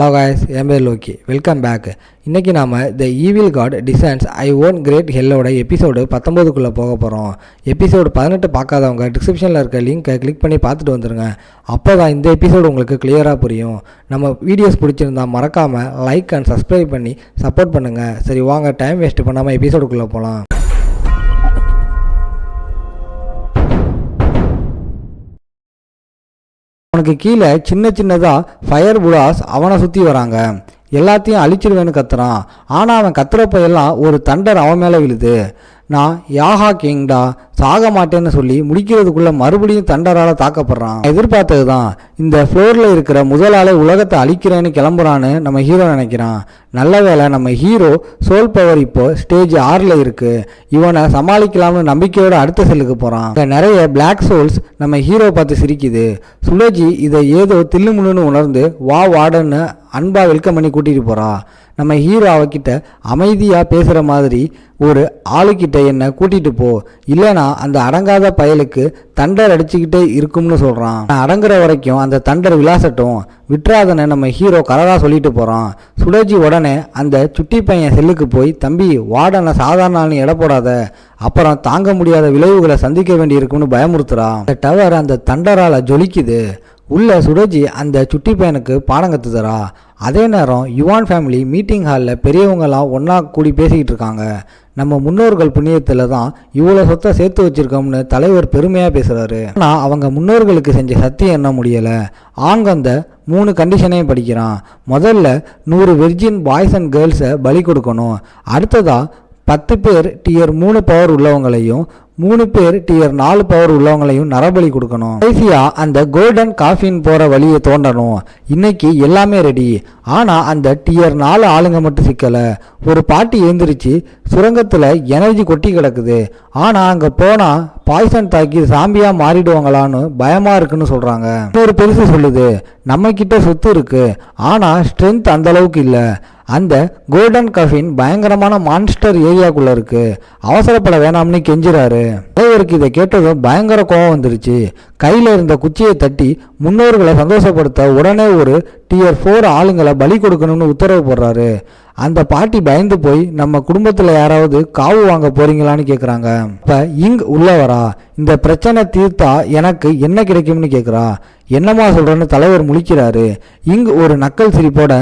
Hello guys, என் பேர் Loki. Welcome back. இன்றைக்கி நாம் the evil god designs I own great ஹெல்லோட எபிசோடு 19க்குள்ளே போக போகிறோம். எபிசோடு 18 பார்க்காதவங்க டிஸ்கிரிப்ஷனில் இருக்க லிங்க்கை கிளிக் பண்ணி பார்த்துட்டு வந்துடுங்க. அப்போ தான் இந்த எபிசோடு உங்களுக்கு கிளியராக புரியும். நம்ம வீடியோஸ் பிடிச்சிருந்தா மறக்காமல் லைக் அண்ட் சப்ஸ்கிரைப் பண்ணி சப்போர்ட் பண்ணுங்கள். சரி வாங்க, டைம் வேஸ்ட் பண்ணாமல் எபிசோடுக்குள்ளே போகலாம். அவனுக்கு கீழே சின்ன சின்னதாக ஃபயர் புலாஸ் அவனை சுற்றி வராங்க. எல்லாத்தையும் அழிச்சிடுவேன்னு கத்துறான். ஆனால் அவன் கத்துறப்பையெல்லாம் ஒரு தண்டர் அவன் மேலே விழுது. நான் யாஹா கிங்டா, சாக மாட்டேன்னு சொல்லி முடிக்கிறதுக்குள்ள மறுபடியும் தண்டரால் தாக்கப்படுறான். எதிர்பார்த்தது தான். இந்த ஃப்ளோரில் இருக்கிற முதல் ஆளை உலகத்தை அழிக்கிறேன்னு கிளம்புறான்னு நம்ம ஹீரோ நினைக்கிறான். நல்ல வேலை, நம்ம ஹீரோ சோல் பவர் இப்போ ஸ்டேஜ் 6ல் இருக்கு. இவனை சமாளிக்கலாம்னு நம்பிக்கையோட அடுத்த செல்லுக்கு போகிறான். இங்கே நிறைய பிளாக் சோல்ஸ் நம்ம ஹீரோ பார்த்து சிரிக்குது. சுலோஜி இதை ஏதோ தில்லுமுள்ளுன்னு உணர்ந்து வா வாடன்னு அன்பா வெல்கம் பண்ணி கூட்டிகிட்டு போகிறா. நம்ம ஹீரோ அவகிட்ட அமைதியாக பேசுகிற மாதிரி ஒரு ஆளுக்கிட்ட என்னை கூட்டிகிட்டு போ, இல்லைனா அந்த அடங்காத பயலுக்கு தண்டர் அடிச்சுக்கிட்டே இருக்கும்னு சொல்கிறான். அடங்குற வரைக்கும் அந்த தண்டர் விளாசட்டும், விட்ராதனை நம்ம ஹீரோ கரராக சொல்லிட்டு போகிறான். சுடஜி உடனே அந்த சுட்டி பையன் செல்லுக்கு போய், தம்பி வாடனை சாதாரண ஆள்னு எடை போடாத, அப்புறம் தாங்க முடியாத விளைவுகளை சந்திக்க வேண்டி இருக்கும்னு பயமுறுத்துறான். அந்த டவர் அந்த தண்டரால் ஜொலிக்குது. உள்ள சுடஜி அந்த சுட்டி பையனுக்கு பாடம் கற்றுதரா. அதே நேரம் யுவான் ஃபேமிலி மீட்டிங் ஹாலில் பெரியவங்களாம் ஒன்றா கூடி பேசிக்கிட்டு இருக்காங்க. நம்ம முன்னோர்கள் புண்ணியத்தில் தான் இவ்வளோ சொத்தை சேர்த்து வச்சுருக்கோம்னு தலைவர் பெருமையாக பேசுகிறாரு. ஆனால் அவங்க முன்னோர்களுக்கு செஞ்ச சத்தியம் என்ன முடியலை. ஆங்கந்த 3 கண்டிஷனையும் படிக்கிறான். முதல்ல 100 வெர்ஜின் பாய்ஸ் அண்ட் கேர்ள்ஸை பலி கொடுக்கணும். அடுத்ததாக 10 பேர் டியர் 3 பவர் உள்ளவங்களையும் 3 பேர் டியர் 4 பவர் உள்ளவங்களையும் நரபலி கொடுக்கணும். கடைசியா அந்த கோல்டன் காஃபின் போற வழியை தோண்டணும். இன்னைக்கு எல்லாமே ரெடி. ஆனா அந்த டியர் 4 ஆளுங்க மட்டும் சிக்கல. ஒரு பாட்டி எழுந்திரிச்சு சுரங்கத்துல எனர்ஜி கொட்டி கிடக்குது. ஆனா அங்க போனா பாய்சன் தாக்கி சாம்பியா மாறிடுவாங்களான்னு பயமா இருக்குன்னு சொல்றாங்க. இன்னொரு பெருசு சொல்லுது, நம்ம கிட்ட சொத்து இருக்கு, ஆனா ஸ்ட்ரென்த் அந்த அளவுக்கு இல்லை. அந்த கோல்டன் கஃபின் பயங்கரமான மான்ஸ்டர் ஏரியாக்குள்ள இருக்கு, அவசரப்பட வேணாம்னு கெஞ்சுறாரு. தலைவருக்கு இதை கேட்டதும் பயங்கர கோபம் வந்துருச்சு. கையில இருந்த குச்சியை தட்டி முன்னோர்களை சந்தோஷப்படுத்த உடனே ஒரு டியர் 4 ஆளுங்களை பலி கொடுக்கணும்னு உத்தரவு போடுறாரு. அந்த பாட்டி பயந்து போய், நம்ம குடும்பத்தில் யாராவது காவு வாங்க போறீங்களான்னு கேட்குறாங்க. இப்போ இங் உள்ளவரா, இந்த பிரச்சனை தீர்த்தா எனக்கு என்ன கிடைக்கும்னு கேட்குறா. என்னம்மா சொல்கிறேன்னு தலைவர் முழிக்கிறாரு. இங்கு ஒரு நக்கல் சிரிப்போட,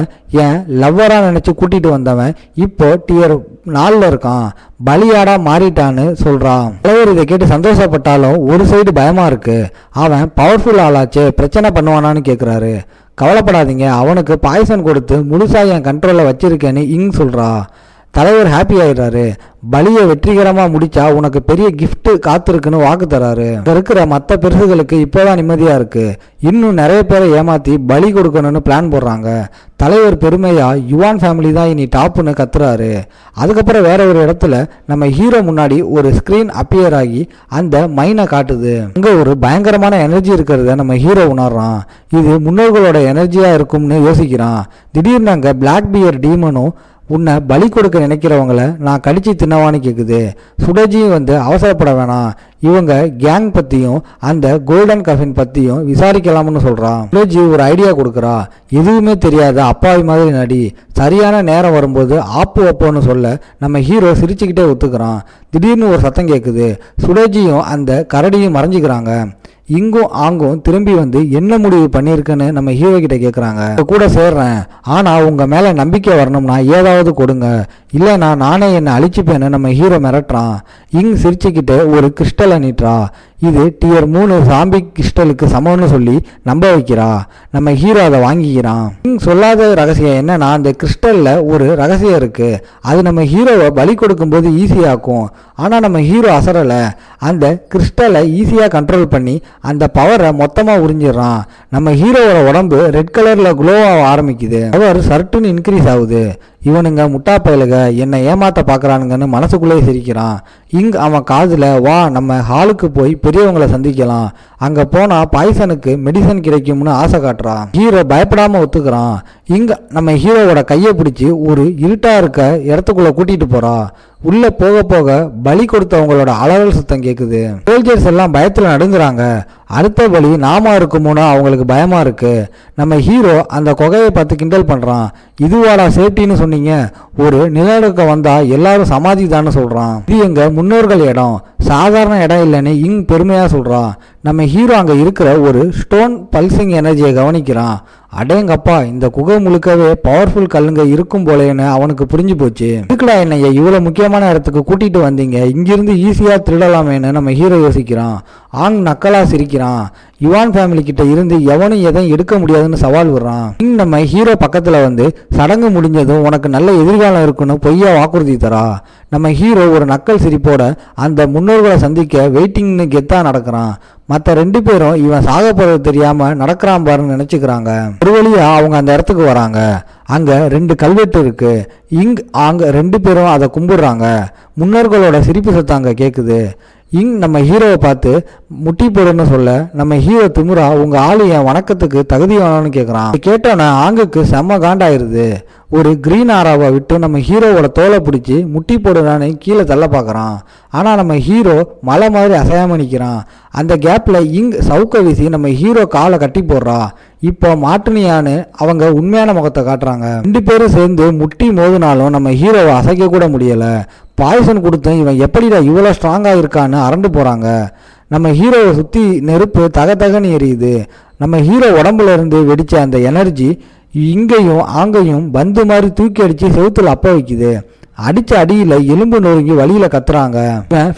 என் லவ்வராக நினச்சி கூட்டிகிட்டு வந்தவன் இப்போ டியர் 4ல் இருக்கான், பலியாடா மாறிட்டான்னு சொல்கிறான். தலைவர் இதை கேட்டு சந்தோஷப்பட்டாலும் ஒரு சைடு பயமாக இருக்கு. அவன் பவர்ஃபுல் ஆளாச்சே, பிரச்சனை பண்ணுவானான்னு கேட்குறாரு. கவலைப்படாதீங்க, அவனுக்கு பாய்சன் கொடுத்து முழுசா என் கண்ட்ரோலில் வச்சிருக்கேன்னு இங் சொல்கிறா. தலைவர் ஹாப்பி ஆயிடுறாரு. பலியை வெற்றிகரமாக முடிச்சா உனக்கு பெரிய கிஃப்ட் காத்திருக்குன்னு வாக்கு தராரு. இருக்கிற மற்ற பெருசுகளுக்கு இப்போதான் நிம்மதியாக இருக்கு. இன்னும் நிறைய பேரை ஏமாற்றி பலி கொடுக்கணும்னு பிளான் போடுறாங்க. தலைவர் பெருமையா யுவான் ஃபேமிலி தான் இனி டாப்புன்னு கத்துறாரு. அதுக்கப்புறம் வேற ஒரு இடத்துல நம்ம ஹீரோ முன்னாடி ஒரு ஸ்க்ரீன் அப்பியர் ஆகி அந்த மைனை காட்டுது. அங்கே ஒரு பயங்கரமான எனர்ஜி இருக்கிறத நம்ம ஹீரோ உணர்றான். இது முன்னோர்களோட எனர்ஜியா இருக்கும்னு யோசிக்கிறான். திடீர்னு அங்கே பிளாக் பியர் டீமனும் உன்னை பலி கொடுக்க நினைக்கிறவங்கள நான் கடிச்சு தின்னவான்னு கேட்குது. சுடஜியும் வந்து அவசரப்பட வேணாம், இவங்க கேங் பற்றியும் அந்த கோல்டன் கஃபின் பற்றியும் விசாரிக்கலாம்னு சொல்கிறான். சுடஜி ஒரு ஐடியா கொடுக்குறா. எதுவுமே தெரியாத அப்பாவி மாதிரி நடி, சரியான நேரம் வரும்போது ஆப்பு வைப்போன்னு சொல்ல நம்ம ஹீரோ சிரிச்சுக்கிட்டே ஒத்துக்கிறான். திடீர்னு ஒரு சத்தம் கேட்குது. சுடஜியும் அந்த கரடியும் மறைஞ்சிக்கிறாங்க. இங்கும் ஆங்கும் திரும்பி வந்து என்ன முடிவு பண்ணியிருக்குன்னு நம்ம ஹீரோ கிட்ட கேட்குறாங்க. கூட சேர்றேன், ஆனால் உங்கள் மேலே நம்பிக்கை வரணும்னா ஏதாவது கொடுங்க, இல்லைனா நானே என்னை அழிச்சுப்பேன்னு நம்ம ஹீரோ மிரட்டுறான். இங் சிரிச்சுக்கிட்டு ஒரு கிறிஸ்டலை நீட்டுறா. இது டியர் 3 சாம்பி கிறிஸ்டலுக்கு சமம்னு சொல்லி நம்ப வைக்கிறா. நம்ம ஹீரோ அதை வாங்கிக்கிறான். இங் சொல்லாத ரகசியம் என்னன்னா, அந்த கிறிஸ்டலில் ஒரு ரகசியம் இருக்கு. அது நம்ம ஹீரோவை பலி கொடுக்கும்போது ஈஸியாக்கும். ஆனால் நம்ம ஹீரோ அசரலை. அந்த கிறிஸ்டலை ஈஸியாக கண்ட்ரோல் பண்ணி அந்த பவரை மொத்தமாக உறிஞ்சிடறான். நம்ம ஹீரோவோட உடம்பு ரெட் கலரில் க்ளோ ஆக ஆரம்பிக்குது. பவர் சர்ட்டுன்னு இன்க்ரீஸ் ஆகுது. இவனுங்க முட்டா பயலுக என்னை ஏமாத்த பார்க்குறானுங்கன்னு மனசுக்குள்ளே சிரிக்கிறான். அவன் காதில், வா நம்ம ஹாலுக்கு போய் பெரியவங்களை சந்திக்கலாம், அங்கே போனால் பாய்சனுக்கு மெடிசன் கிடைக்கும்னு ஆசை காட்டுறான். ஹீரோ பயப்படாமல் ஒத்துக்கிறான். இங்க நம்ம ஹீரோவோட கையை பிடிச்சி ஒரு இருட்டா இருக்க இடத்துக்குள்ள கூட்டிட்டு போறா. உள்ள போக போக பலி கொடுத்தவங்களோட அலறல் சத்தம் கேட்குது. சோல்ஜர்ஸ் எல்லாம் பயத்துல நடுங்குறாங்க. அடுத்த பலி நாம இருக்குமோன்னு அவங்களுக்கு பயமா இருக்கு. நம்ம ஹீரோ அந்த குகையை பார்த்து கிண்டல் பண்றான். இதுவாடா சேஃப்டின்னு சொன்னீங்க, ஒரு நிலநடுக்கம் வந்தா எல்லாரும் சமாதி தான்னு சொல்றான். இது எங்க முன்னோர்கள் இடம், சாதாரண இடம் இல்லைன்னு இங் பெருமையா சொல்றான். நம்ம ஹீரோ அங்க இருக்கிற ஒரு ஸ்டோன் பல்சிங் எனர்ஜியை கவனிக்கிறான். அடேங்கப்பா, இந்த குகை முழுக்கவே பவர்ஃபுல் கல்லுங்க இருக்கும் போலேன்னு அவனுக்கு புரிஞ்சு போச்சு. இதுக்குடா என்னைய இவ்வளவு முக்கியமான இடத்துக்கு கூட்டிட்டு வந்தீங்க, இங்கிருந்து ஈஸியா திருடலாமேன்னு நம்ம ஹீரோ யோசிக்கிறான். ஆங் நக்கலா சிரிக்கிறான். யுவான் ஃபேமிலி கிட்ட இருந்து எவனும் எதையும் எடுக்க முடியாதுன்னு சவால் விடுறான். நம்ம ஹீரோ பக்கத்துல வந்து சடங்கு முடிஞ்சதும் உனக்கு நல்ல எதிர்காலம் இருக்குன்னு பொய்யா வாக்குறுதி தரா. நம்ம ஹீரோ ஒரு நக்கல் சிரிப்போட அந்த முன்னோர்களை சந்திக்க வெயிட்டிங்னு கெத்தா நடக்கிறான். மற்ற 2 பேரும் இவன் சாக போறது தெரியாம நடக்கிறான் பாருன்னு நினைச்சுக்கிறாங்க. ஒரு வழியா அவங்க அந்த இடத்துக்கு வராங்க. அங்க 2 கல்வெட்டு இருக்கு. அங்க 2 பேரும் அதை கும்பிடுறாங்க. முன்னோர்களோட சிரிப்பு சத்தம் அங்க கேக்குது. நம்ம ஹீரோவை பார்த்து முட்டி போடுன்னு சொல்ல நம்ம ஹீரோ திமுறா உங்க ஆளு என் வணக்கத்துக்கு தகுதி வேணும்னு கேட்குறான். கேட்டோன்னே ஆங்குக்கு செம்ம காண்டாயிருது. ஒரு கிரீன் ஆராவை விட்டு நம்ம ஹீரோவோட தோலை பிடிச்சி முட்டி போடுறான்னு கீழே தள்ள பார்க்குறான். ஆனால் நம்ம ஹீரோ மலை மாதிரி அசையாம நிற்கிறான். அந்த கேப்பில் சவுக்க வீசி நம்ம ஹீரோ காலை கட்டி போடுறா. இப்போ மாட்டுனியான்னு அவங்க உண்மையான முகத்தை காட்டுறாங்க. 2 பேரும் சேர்ந்து முட்டி மோதினாலும் நம்ம ஹீரோவை அசைக்க கூட முடியலை. பாய்சன் கொடுத்தும் இவன் எப்படிடா இவ்வளோ ஸ்ட்ராங்காக இருக்கான்னு அரண்டு போகிறாங்க. நம்ம ஹீரோவை சுற்றி நெருப்பு தகன்னு எரியுது. நம்ம ஹீரோ உடம்புல இருந்து வெடித்த அந்த எனர்ஜி இங்கேயும் அங்கேயும் பந்து மாதிரி தூக்கி அடித்து செவுத்துல அப்ப வைக்குது. அடித்த அடியில் எலும்பு நொறுங்கி வழியில் கத்துறாங்க.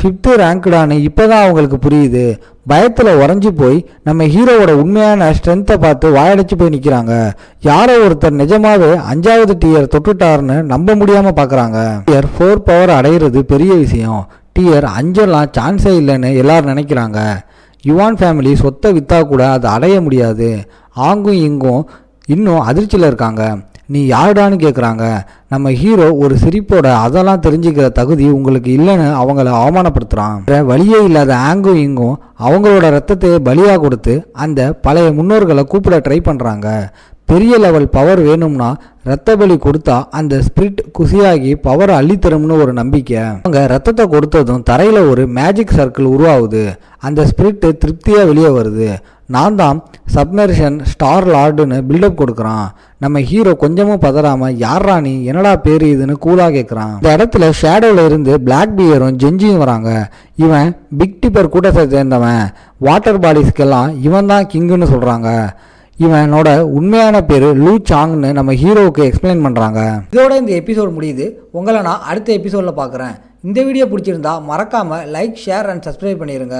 5th ரேங்க்டான்னு இப்போதான் அவங்களுக்கு புரியுது. பயத்தில் உறைஞ்சி போய் நம்ம ஹீரோவோட உண்மையான ஸ்ட்ரென்த்தை பார்த்து வாயடைச்சு போய் நிற்கிறாங்க. யாரோ ஒருத்தர் நிஜமாவே 5வது டியர் தொட்டுட்டாருன்னு நம்ப முடியாமல் பார்க்குறாங்க. டியர் 4 பவர் அடையிறது பெரிய விஷயம். டியர் 5 சான்ஸே இல்லைன்னு எல்லாரும் நினைக்கிறாங்க. யுவான் ஃபேமிலி சொத்தை விற்றா கூட அதை அடைய முடியாது. ஆங்கும் இங்கும் இன்னும் அதிர்ச்சியில் இருக்காங்க. நீ யாருடான்னு கேட்குறாங்க. நம்ம ஹீரோ ஒரு சிரிப்போட அதெல்லாம் தெரிஞ்சுக்கிற தகுதி உங்களுக்கு இல்லைன்னு அவங்கள அவமானப்படுத்துகிறான். வழியே இல்லாத ஆங்கும் இங்கும் அவங்களோட ரத்தத்தை பலியாக கொடுத்து அந்த பழைய முன்னோர்களை கூப்பிட ட்ரை பண்ணுறாங்க. பெரிய லெவல் பவர் வேணும்னா ரத்த பலி கொடுத்தா அந்த ஸ்பிரிட் குசியாகி பவரை அள்ளித்தரும்னு ஒரு நம்பிக்கை. அவங்க ரத்தத்தை கொடுத்ததும் தரையில் ஒரு மேஜிக் சர்க்கிள் உருவாகுது. அந்த ஸ்பிரிட் திருப்தியாக வெளியே வருது. நான் தான் சப்மர்ஷன் ஸ்டார் லார்டுன்னு பில்டப் கொடுக்குறான். நம்ம ஹீரோ கொஞ்சமும் பதறாம யாரா நீ, என்னடா பேரு இதுன்னு கூலாக கேட்குறான். இந்த இடத்துல ஷேடோவில் இருந்து பிளாக் பியரும் ஜெஞ்சியும் வராங்க. இவன் பிக் டிப்பர் கூட்டத்தை சேர்ந்தவன். வாட்டர் பாடிஸ்க்கெல்லாம் இவன் தான் கிங்குன்னு சொல்கிறாங்க. இவனோட உண்மையான பேர் லூ சாங்னு நம்ம ஹீரோவுக்கு எக்ஸ்பிளைன் பண்ணுறாங்க. இதோட இந்த எபிசோட் முடியுது. உங்களை நான் அடுத்த எபிசோடில் பார்க்குறேன். இந்த வீடியோ பிடிச்சிருந்தா மறக்காமல் லைக், ஷேர் அண்ட் சப்ஸ்கிரைப் பண்ணிடுங்க.